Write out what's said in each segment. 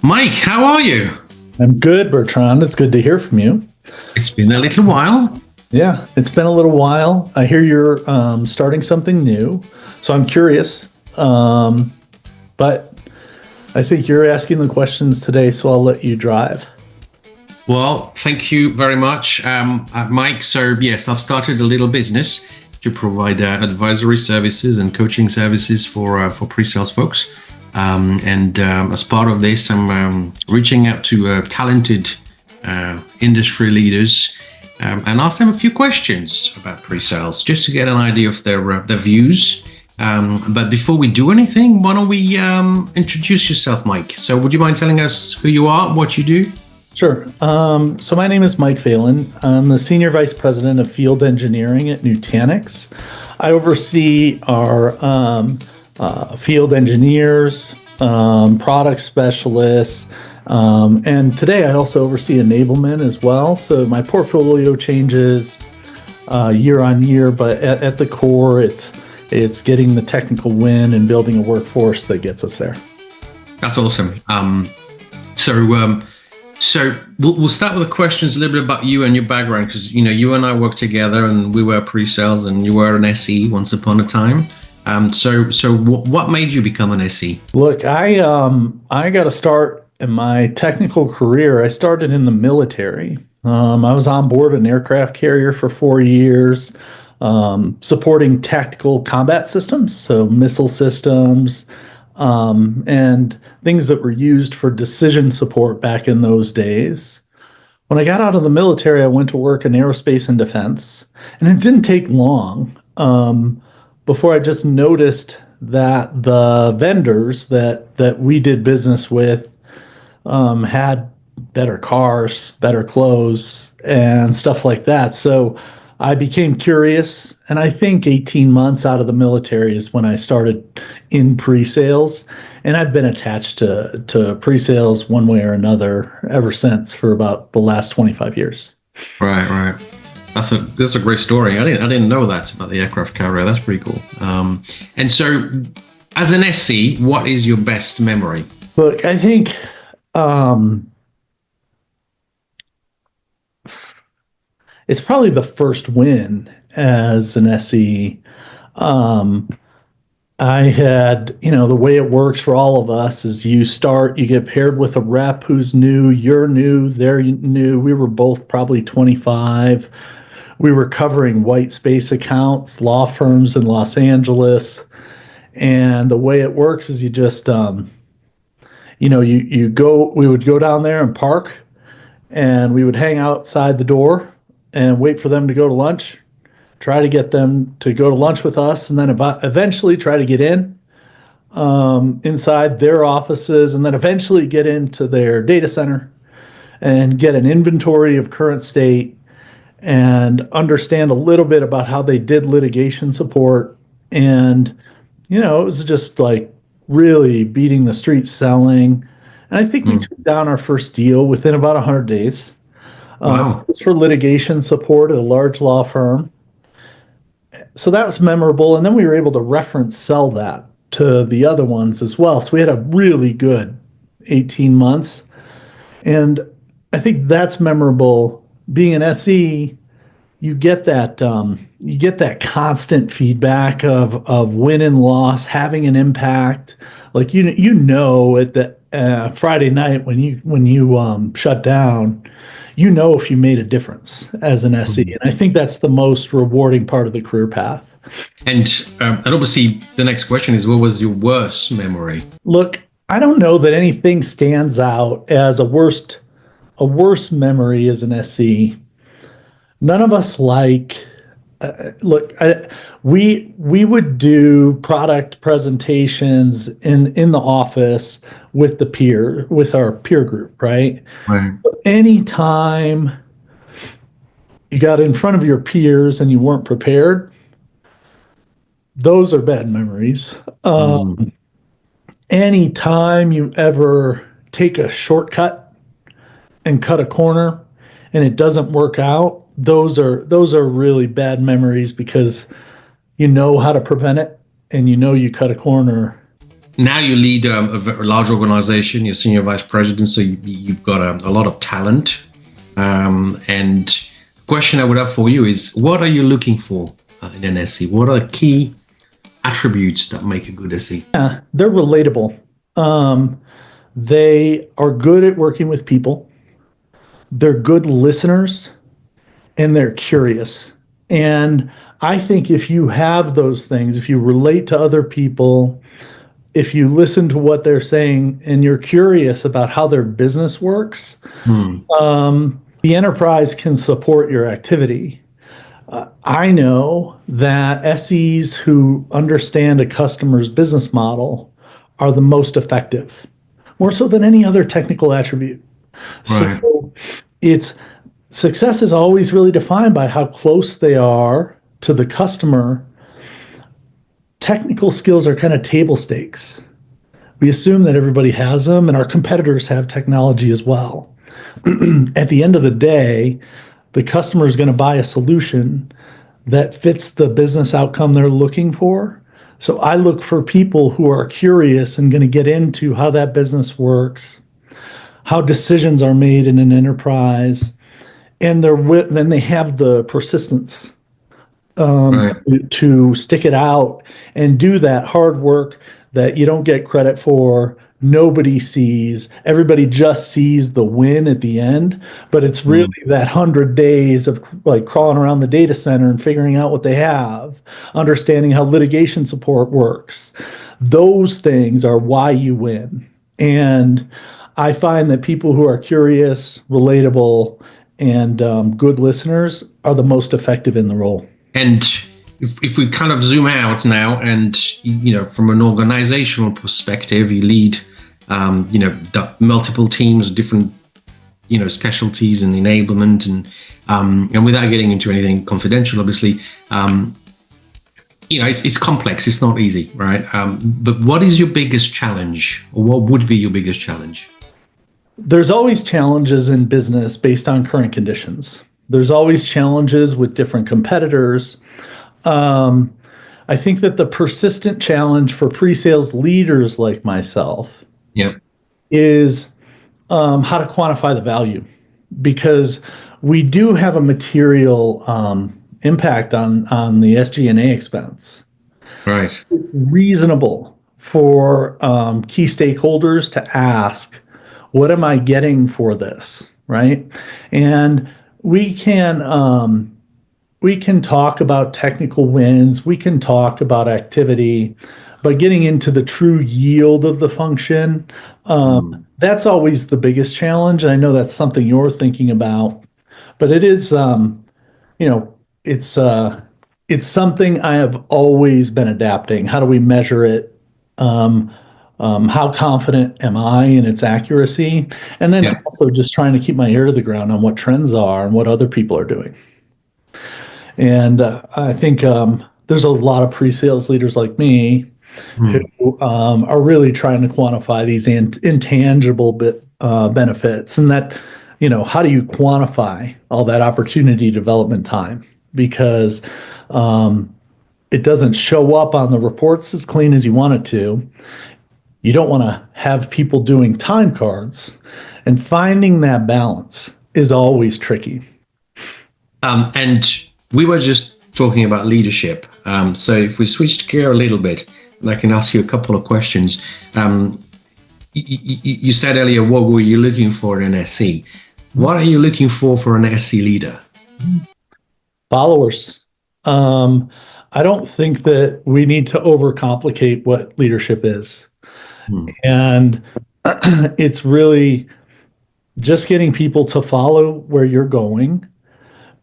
Mike, how are you? I'm good, Bertrand. It's good to hear from you. It's been a little while. Yeah, it's been a little while. I hear you're starting something new, so I'm curious. But I think you're asking the questions today, so I'll let you drive. Well, thank you very much, Mike. So yes, I've started a little business to provide advisory services and coaching services for pre-sales folks. As part of this, I'm reaching out to talented industry leaders and ask them a few questions about pre-sales, just to get an idea of their views. But before we do anything, why don't we introduce yourself, Mike? So would you mind telling us who you are, what you do? Sure. So my name is Mike Phelan. I'm the Senior Vice President of Field Engineering at Nutanix. I oversee our field engineers, product specialists, and today I also oversee enablement as well. So my portfolio changes year on year, but at the core, it's getting the technical win and building a workforce that gets us there. That's awesome. So we'll start with the questions a little bit about you and your background, because you and I worked together and we were pre-sales and you were an SE once upon a time. So what made you become an SE? Look, I got to start in my technical career. I started in the military. I was on board an aircraft carrier for 4 years, supporting tactical combat systems, so missile systems, and things that were used for decision support back in those days. When I got out of the military, I went to work in aerospace and defense, and it didn't take long before I just noticed that the vendors that we did business with had better cars, better clothes, and stuff like that. So I became curious, and I think 18 months out of the military is when I started in pre-sales, and I've been attached to pre-sales one way or another ever since for about the last 25 years. Right. That's a great story. I didn't know that about the aircraft carrier. That's pretty cool. And so, as an SE, what is your best memory? Look, I think it's probably the first win as an SE. I had, the way it works for all of us is you get paired with a rep who's new, you're new, they're new. We were both probably 25. We were covering white space accounts, law firms in Los Angeles. And the way it works is you just, we would go down there and park, and we would hang outside the door and wait for them to go to lunch, try to get them to go to lunch with us, and then eventually try to get in inside their offices, and then eventually get into their data center and get an inventory of current state and understand a little bit about how they did litigation support. And, it was just like really beating the street selling. And I think we took down our first deal within about 100 days. Wow. It's for litigation support at a large law firm. So that was memorable. And then we were able to reference sell that to the other ones as well. So we had a really good 18 months. And I think that's memorable. Being an SE, you get that constant feedback of win and loss having an impact. Like at the Friday night when you shut down, if you made a difference as an SE. And I think that's the most rewarding part of the career path. And obviously the next question is, what was your worst memory? Look, I don't know that anything stands out as a worst memory as an SE. None of us we would do product presentations in the office with our peer group, right? Right. Anytime you got in front of your peers and you weren't prepared, those are bad memories. Anytime you ever take a shortcut and cut a corner and it doesn't work out, those are really bad memories, because you know how to prevent it and you cut a corner now you lead a very large organization. You're senior vice president, so you've got a lot of talent. And the question I would have for you is, what are you looking for in an SE? What are the key attributes that make a good SE? Yeah, they're relatable. They are good at working with people. They're good listeners, and they're curious. And I think if you have those things, if you relate to other people, if you listen to what they're saying, and you're curious about how their business works, the enterprise can support your activity. I know that SEs who understand a customer's business model are the most effective, more so than any other technical attribute. Right. So it's success is always really defined by how close they are to the customer. Technical skills are kind of table stakes. We assume that everybody has them, and our competitors have technology as well. At the end of the day, the customer is going to buy a solution that fits the business outcome they're looking for. So I look for people who are curious and going to get into how that business works, how decisions are made in an enterprise, and then they have the persistence Right. to stick it out and do that hard work that you don't get credit for. Nobody sees. Everybody just sees the win at the end, but it's really that 100 days of like crawling around the data center and figuring out what they have, understanding how litigation support works. Those things are why you win. And I find that people who are curious, relatable, and good listeners are the most effective in the role. And if we kind of zoom out now, and from an organizational perspective, you lead multiple teams, different specialties and enablement, and without getting into anything confidential, obviously, it's complex. It's not easy, right? But what is your biggest challenge, or what would be your biggest challenge? There's always challenges in business based on current conditions. There's always challenges with different competitors. I think that the persistent challenge for pre-sales leaders like myself Yeah. is how to quantify the value, because we do have a material impact on the SG&A expense. Right. It's reasonable for key stakeholders to ask, what am I getting for this, right? And we can talk about technical wins, we can talk about activity, but getting into the true yield of the function, that's always the biggest challenge. And I know that's something you're thinking about, but it is, it's something I have always been adapting. How do we measure it? How confident am I in its accuracy? And then also just trying to keep my ear to the ground on what trends are and what other people are doing. And I think there's a lot of pre-sales leaders like me who are really trying to quantify these intangible benefits, and that, how do you quantify all that opportunity development time? Because it doesn't show up on the reports as clean as you want it to. You don't want to have people doing time cards, and finding that balance is always tricky. And we were just talking about leadership. So if we switched gear a little bit, and I can ask you a couple of questions. You said earlier, what were you looking for in an SE? What are you looking for an SE leader? Followers. I don't think that we need to overcomplicate what leadership is. And it's really just getting people to follow where you're going.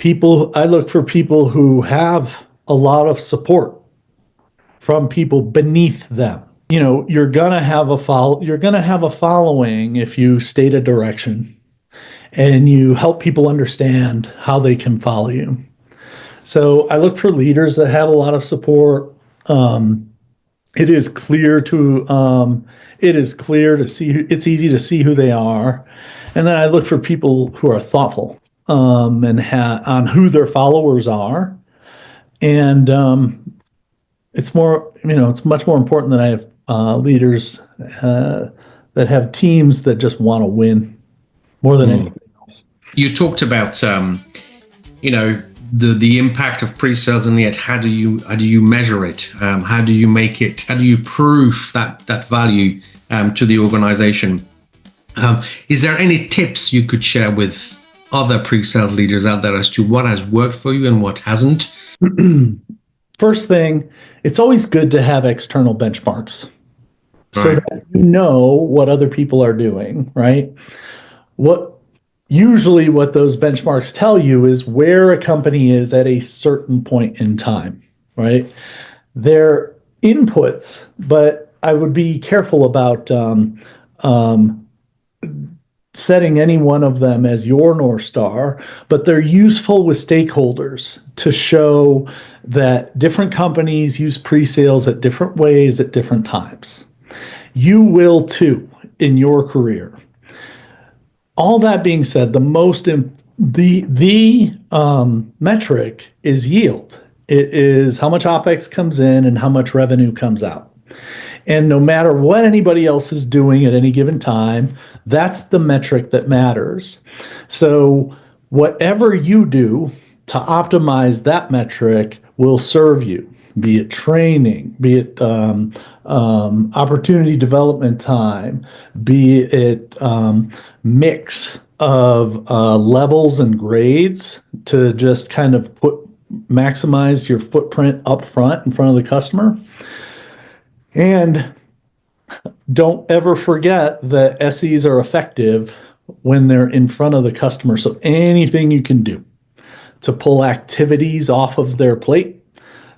I look for people who have a lot of support from people beneath them. You're gonna have a following if you state a direction and you help people understand how they can follow you. So I look for leaders that have a lot of support. It is clear to see. It's easy to see who they are, and then I look for people who are thoughtful and on who their followers are. And it's much more important that I have leaders that have teams that just want to win more than anything else. You talked about the impact of pre-sales, and yet how do you measure it? How do you prove that value to the organization? Is there any tips you could share with other pre-sales leaders out there as to what has worked for you and what hasn't? First thing, it's always good to have external benchmarks so that you know what other people are doing, right? Usually what those benchmarks tell you is where a company is at a certain point in time, right? They're inputs, but I would be careful about setting any one of them as your North Star, but they're useful with stakeholders to show that different companies use pre-sales at different ways at different times. You will too in your career. All that being said, the metric is yield. It is how much OpEx comes in and how much revenue comes out. And no matter what anybody else is doing at any given time, that's the metric that matters. So whatever you do to optimize that metric will serve you, be it training, be it opportunity development time, be it mix of levels and grades to just kind of maximize your footprint up front in front of the customer. And don't ever forget that SEs are effective when they're in front of the customer. So anything you can do to pull activities off of their plate,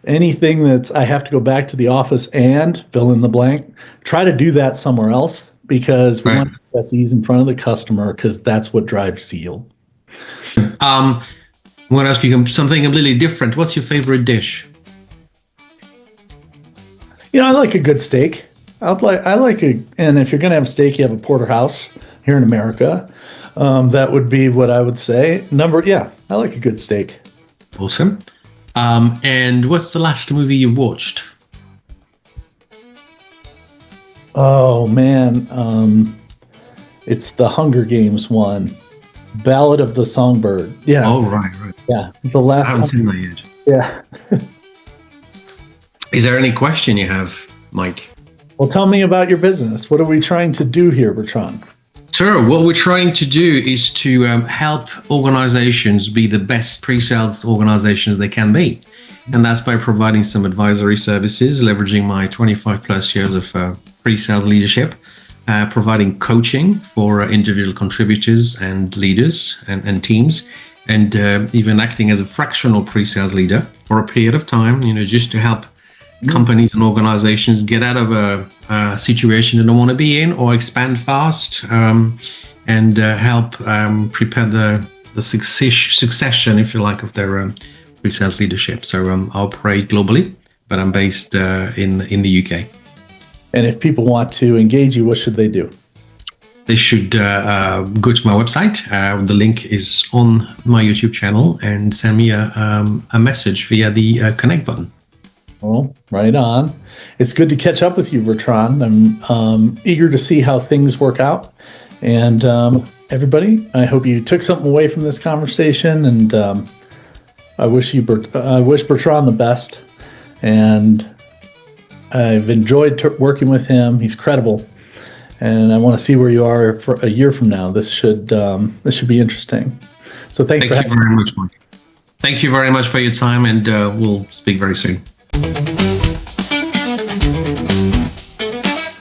anything that's I have to go back to the office and fill in the blank, try to do that somewhere else, because we want SEs in front of the customer, because that's what drives yield. I want to ask you something completely different. What's your favorite dish? I like a good steak. And if you're going to have steak, you have a porterhouse here in America. That would be what I would say. I like a good steak. Awesome. And what's the last movie you watched? Oh man, it's the Hunger Games one, Ballad of the Songbird. Yeah. Oh right. Yeah, the last. I haven't seen that yet. Yeah. Is there any question you have, Mike? Well, tell me about your business. What are we trying to do here, Bertrand? Sure. What we're trying to do is to help organizations be the best pre-sales organizations they can be. And that's by providing some advisory services, leveraging my 25 plus years of pre-sales leadership, providing coaching for individual contributors and leaders and teams, and even acting as a fractional pre-sales leader for a period of time, just to help companies and organizations get out of a situation they don't want to be in, or expand fast, and help prepare the succession, if you like, of their pre-sales leadership. So I operate globally, but I'm based in the UK. And if people want to engage you, what should they do? They should go to my website. The link is on my YouTube channel, and send me a message via the connect button. Well, right on. It's good to catch up with you, Bertrand. I'm eager to see how things work out. And everybody, I hope you took something away from this conversation. And I wish Bertrand the best. And I've enjoyed working with him. He's credible. And I want to see where you are for a year from now. This should be interesting. So thank you very much, Mike. Thank you very much for your time, and we'll speak very soon.